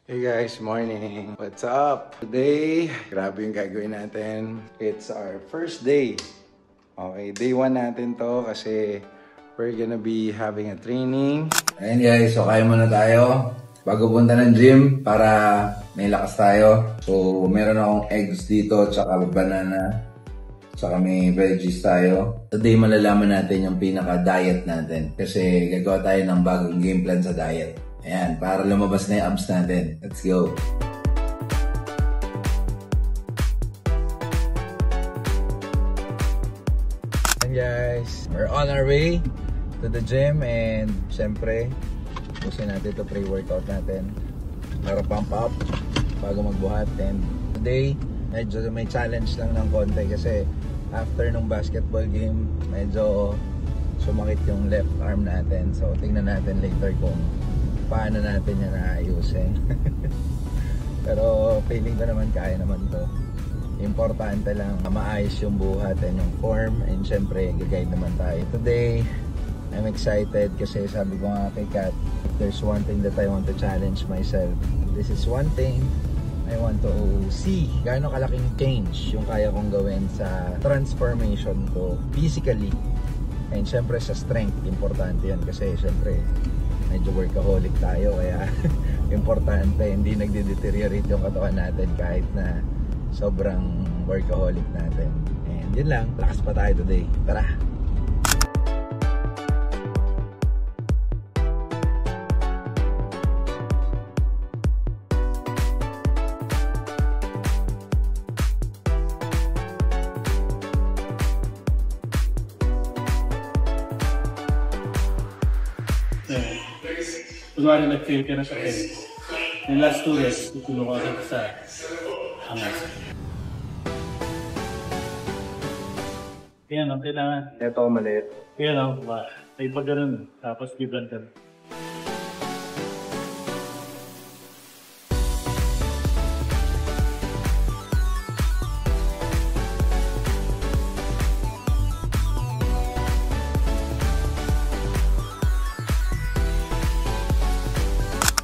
Hey guys, morning! What's up? Today, grabe yung gagawin natin. It's our first day. Okay, day 1 natin to kasi we're gonna be having a training. Ayan guys, so kaya muna tayo bago punta ng gym para may lakas tayo. So, meron akong eggs dito, tsaka banana, tsaka may veggies tayo. Today, malalaman natin yung pinaka-diet natin kasi gagawa tayo ng bagong game plan sa diet. Ayan, para lumabas na yung abs natin. Let's go! And guys, we're on our way to the gym and syempre, pusin natin ito pre-workout natin para pump up bago magbuhat. And today, medyo may challenge lang ng konti kasi after nung basketball game, medyo sumakit yung left arm natin. So, tingnan natin later kung paano natin yan naayusin. Pero feeling ko naman kaya naman to. Importante lang maayos yung buhat and yung form, and syempre gagayad naman tayo today. I'm excited kasi sabi ko nga kay Kat, if there's one thing that I want to challenge myself, this is one thing I want to see gaano kalaking change yung kaya kong gawin sa transformation ko physically, and syempre sa strength. Importante yan kasi syempre medyo workaholic tayo, kaya importante hindi nagde-deteriorate yung katawan natin kahit na sobrang workaholic natin. And yun lang, lakas pa tayo today. Tara! Kunwari nag-fail ka na sa tennis. Yung last 2 days, tutulong ka sa hangas. Kaya no, kailangan. Ito ako maliit. Kaya no, may pag ganun, tapos gibran ka.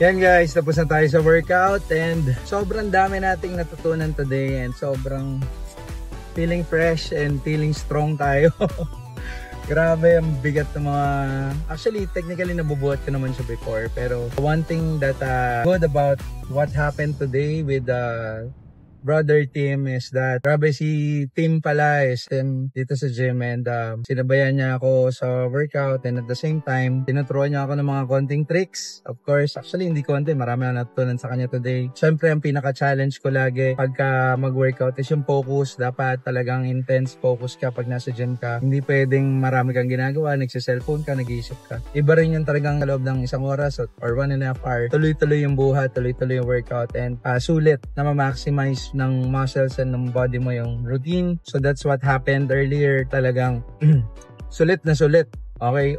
Yan guys, tapos na tayo sa workout and sobrang dami nating natutunan today and sobrang feeling fresh and feeling strong tayo. Grabe, ang bigat ng mga... Actually, technically nabubuhat ko naman siya before, pero one thing that good about what happened today with the brother Tim is that grabe si Tim pala is dito sa gym, and sinabayan niya ako sa workout, and at the same time tinuturuan niya ako ng mga konting tricks. Of course, actually hindi konti, marami na natutunan sa kanya today. Syempre ang pinaka-challenge ko lagi pagka mag-workout is yung focus. Dapat talagang intense focus ka pag nasa gym ka. Hindi pwedeng marami kang ginagawa, nagsiselfone ka, nag-iisip ka. Iba rin yung talagang sa loob ng isang oras or 1.5 hour, tuloy-tuloy yung buhat, tuloy-tuloy yung workout, and sulit na ma-maximize ng muscles and ng body mo yung routine. So that's what happened earlier. Talagang sulit na sulit. Okay,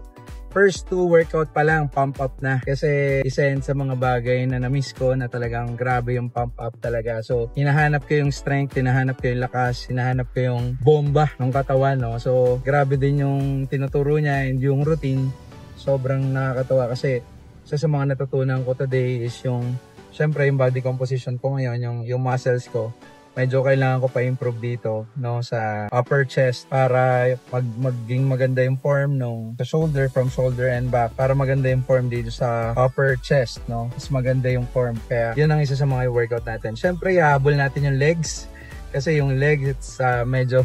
first 2 workout pa lang, pump up na. Kasi isa yan sa mga bagay na na-miss ko, na talagang grabe yung pump up talaga. So hinahanap ko yung strength, hinahanap ko yung lakas, hinahanap ko yung bomba ng katawan, no? So grabe din yung tinuturo niya, and yung routine sobrang nakakatawa kasi isa sa mga natutunan ko today is yung syempre yung body composition ko ngayon, yung muscles ko. Medyo kailangan ko pa improve dito, no, sa upper chest para maging maganda yung form sa shoulder, from shoulder and back, para maganda yung form dito sa upper chest, no. Mas maganda yung form. Kaya yun ang isa sa mga workout natin. Syempre, ihahabol natin yung legs kasi yung legs, it's medyo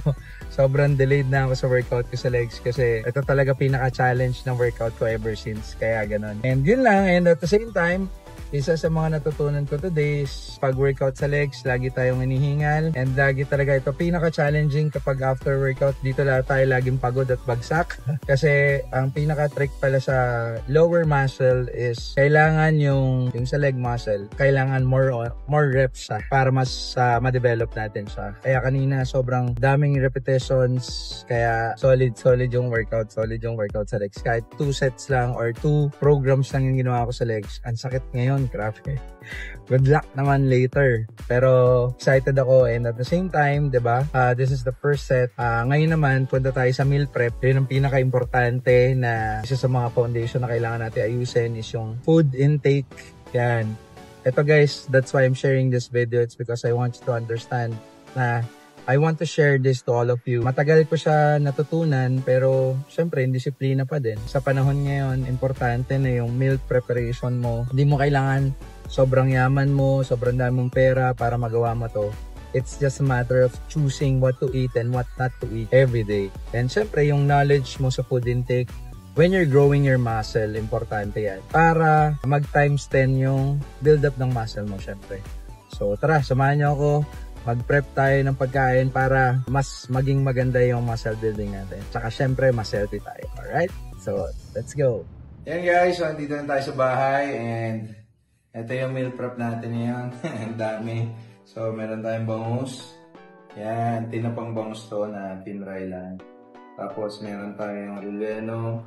sobrang delayed na ako sa workout ko sa legs kasi ito talaga pinaka-challenge ng workout ko ever since. Kaya ganun. And yun lang, and at the same time, isa sa mga natutunan ko today is pag-workout sa legs, lagi tayong hinihingal, and lagi talaga ito pinaka-challenging kapag after workout. Dito tayo laging pagod at bagsak kasi ang pinaka-trick pala sa lower muscle is kailangan yung sa leg muscle, kailangan more reps siya para mas ma-develop natin siya. Kaya kanina sobrang daming repetitions, kaya solid yung workout sa legs. Kahit 2 sets lang or 2 programs lang yung ginawa ko sa legs, ang sakit ngayon. Grabe. Good luck naman later. Pero excited ako, and at the same time, 'di ba? This is the first set. Ngayon naman punta tayo sa meal prep. 'Yun ang pinaka-importante na isa sa mga foundation na kailangan natin ayusin is yung food intake. Yan. Ito guys, that's why I'm sharing this video. It's because I want you to understand na I want to share this to all of you. Matagal ko siya natutunan pero syempre yung disiplina pa din. Sa panahon ngayon, importante na yung meal preparation mo. Hindi mo kailangan sobrang yaman mo, sobrang dami mong pera para magawa mo to. It's just a matter of choosing what to eat and what not to eat every day. And syempre yung knowledge mo sa food intake, when you're growing your muscle, importante yan. Para mag times 10 yung build up ng muscle mo syempre. So tara, samahan niyo ako. Mag-prep tayo ng pagkain para mas maging maganda yung muscle building natin. Tsaka syempre, mas healthy tayo. Alright? So, let's go! Yan guys, so andito na tayo sa bahay and ito yung meal prep natin yan. Ang dami. So, meron tayong bangus. Yan, tinapang bangus to na tinry lang. Tapos, meron tayong relleno.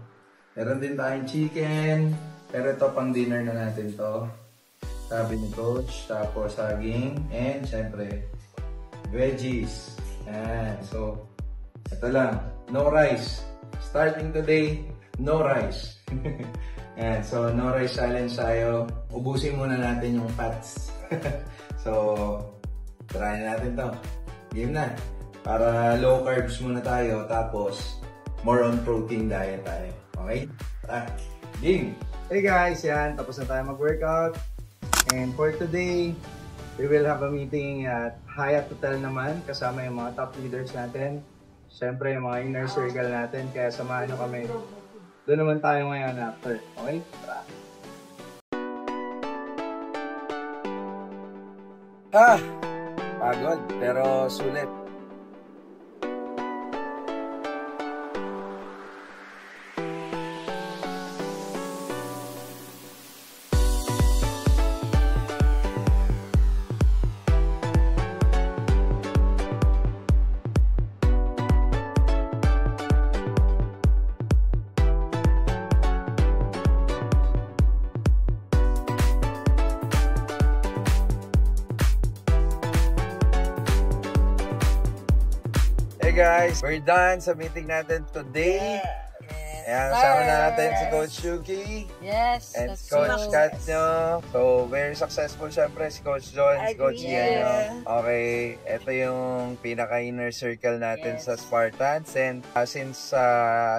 Meron din tayong chicken. Pero ito, pang dinner na natin to. Sabi ni Coach. Tapos, saging. And, syempre, veggies. Yan. So, ito lang. No rice. Starting today, no rice. Yan. So, no rice challenge tayo. Ubusin muna natin yung fats. So, try natin to. Game na. Para low carbs muna tayo. Tapos, more on protein diet tayo. Okay? Game! Hey guys, yan. Tapos na tayo mag-workout. And for today, we will have a meeting at Hyatt Hotel naman, kasama yung mga top leaders natin. Siyempre, yung mga inner circle natin, kaya samahan nyo kami. Doon naman tayo ngayon after. Okay? Tara! Pagod, pero sulit. Hey guys, we're done sa meeting natin today. Ayan, kasama na natin si Coach Yuki. Yes. And Coach Katnyo. So, very successful syempre si Coach John, si Coach Ian. Okay, ito yung pinaka-inner circle natin sa Spartans. And since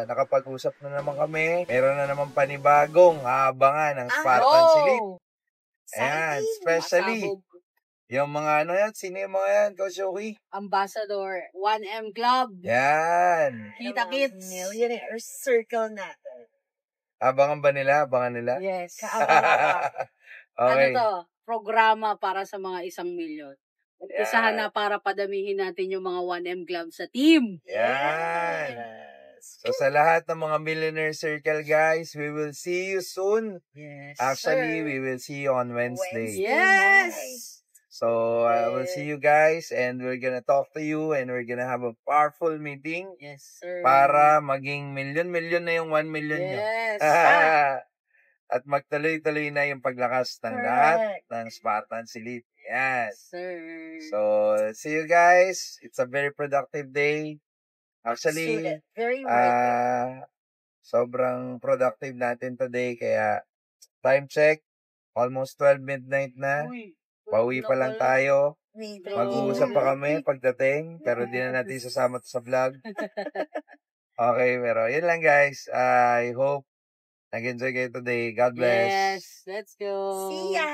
nakapag-usap na naman kami, meron na naman panibagong aabangan ng Spartans Elite. Ayan, especially yung mga ano yan, sino yung mga yan, Coach Yuki? Ambassador, 1M Club. Yan. Kita Kids. Millionaire Circle natin. Abangan ba nila? Abangan nila? Yes. Okay. Ano to? Programa para sa mga 1 milyon. Umpisahan na para padamihin natin yung mga 1M Club sa team. Yan. So sa lahat ng mga Millionaire Circle guys, we will see you soon. Yes. Actually, we will see you on Wednesday. Yes. So, we'll see you guys and we're gonna talk to you and we're gonna have a powerful meeting. Yes, sir. Para maging milyon-milyon na yung 1 million nyo. Yes. At magtuloy-tuloy na yung paglakas ng lahat ng Spartans Elite. Yes. Sir. So, see you guys. It's a very productive day. Actually, very sobrang productive natin today. Kaya, time check. Almost 12 midnight na. Pauwi pa lang tayo. Mag-uusap pa kami pagdating. Pero di na natin sasama to sa vlog. Okay, pero yun lang guys. I hope nag-enjoy kayo today. God bless. Yes, let's go. See ya!